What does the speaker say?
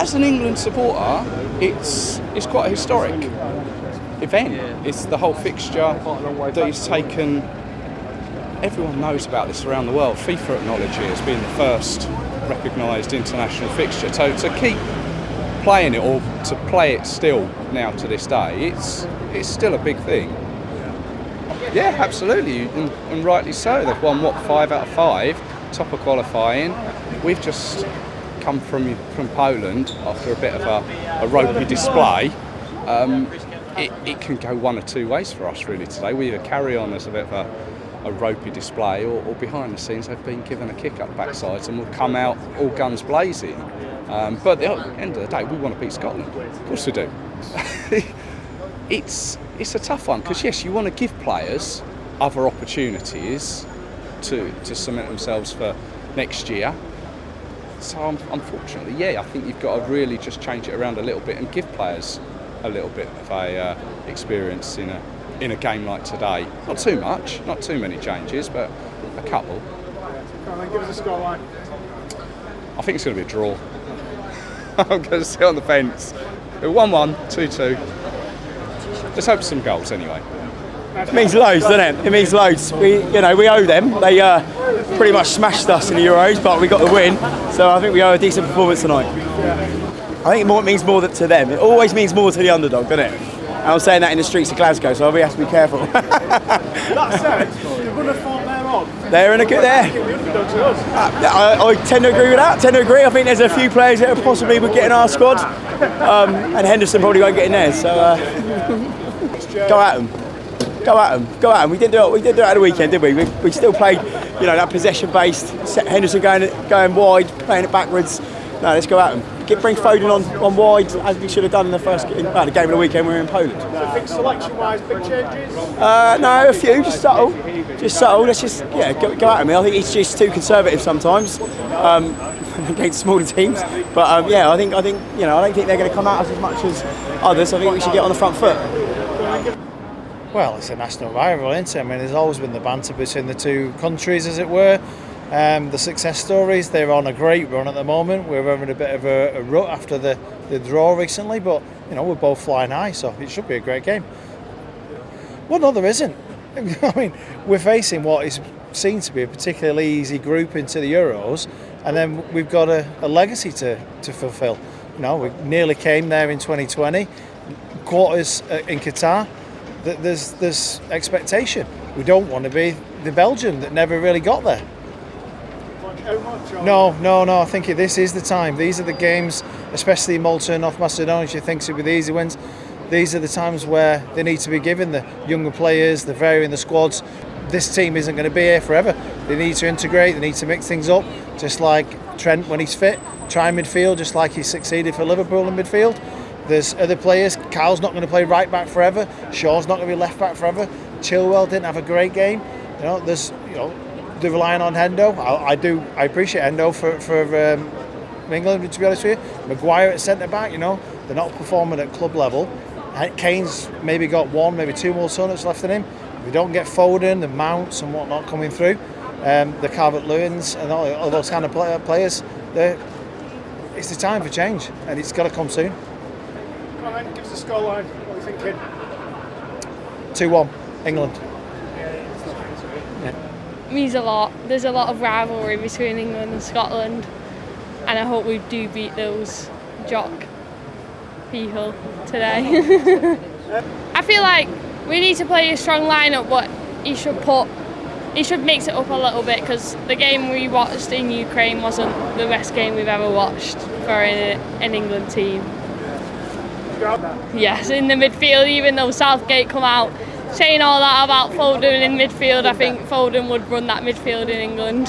as an England supporter, it's quite a historic event. It's the whole fixture that is taken. Everyone knows about this around the world. FIFA acknowledge it as being the first recognised international fixture. So to keep playing it, or to play it still now to this day, it's still a big thing. Yeah, absolutely, and rightly so. They've won 5 out of 5, top of qualifying. We've just come from Poland after a bit of a ropey display. It can go one or two ways for us really today. We either carry on as a bit of a ropey display, or behind the scenes they've been given a kick up backsides and we'll come out all guns blazing. But at the end of the day, we want to beat Scotland. Of course we do. It's a tough one because yes, you want to give players other opportunities to cement themselves for next year. So unfortunately, yeah, I think you've got to really just change it around a little bit and give players a little bit of a experience in a game like today. Not too much, not too many changes, but a couple. Come on, give us a scoreline. I think it's going to be a draw. I'm going to sit on the fence. 1-1, 2-2. Let's hope for some goals anyway. It means loads, doesn't it? It means loads. We owe them. They pretty much smashed us in the Euros, but we got the win. So I think we owe a decent performance tonight. I think it means more to them. It always means more to the underdog, doesn't it? And I'm saying that in the streets of Glasgow, so we have to be careful. That said, the run of form they're on. They're in a good there. I tend to agree with that. I think there's a few players that possibly would get in our squad, and Henderson probably won't get in theirs. So go at them. Go at them. We didn't do it at the weekend, did we? We still played, that possession-based. Henderson going wide, playing it backwards. No, let's go at them. Bring Foden on wide, as we should have done in the first the game of the weekend. We were in Poland. So I think selection-wise, big changes. No, a few, just subtle. Let's just go at him. I think he's just too conservative sometimes against smaller teams. But I think I don't think they're going to come at us as much as others. I think we should get on the front foot. Well, it's a national rival, isn't it? I mean, there's always been the banter between the two countries, as it were. The success stories, they're on a great run at the moment. We're having a bit of a rut after the draw recently, but we're both flying high, so it should be a great game. Well, no, there isn't. I mean, we're facing what is seen to be a particularly easy group into the Euros, and then we've got a legacy to fulfil. We nearly came there in 2020, quarters in Qatar. There's expectation. We don't want to be the Belgian that never really got there. No. I think this is the time. These are the games, especially Malta and North Macedonia, which you think should be the easy wins. These are the times where they need to be given the younger players, the varying the squads. This team isn't going to be here forever. They need to integrate, they need to mix things up, just like Trent when he's fit. Try midfield, just like he succeeded for Liverpool in midfield. There's other players. Carl's not going to play right back forever. Shaw's not going to be left back forever. Chilwell didn't have a great game. They're relying on Hendo. I appreciate Hendo for England, to be honest with you. Maguire at centre back, they're not performing at club level. Kane's maybe got one, maybe two more turnips left in him. If we don't get Foden, the Mounts and whatnot coming through, the Calvert-Lewins and all those kind of players, it's the time for change, and it's got to come soon. Come on, give us a scoreline. What are you thinking? 2-1, England. Means a lot. There's a lot of rivalry between England and Scotland, and I hope we do beat those jock people today. I feel like we need to play a strong lineup, but he should mix it up a little bit, because the game we watched in Ukraine wasn't the best game we've ever watched for an England team. Yes, in the midfield, even though Southgate come out saying all that about Foden in midfield, I think Foden would run that midfield in England.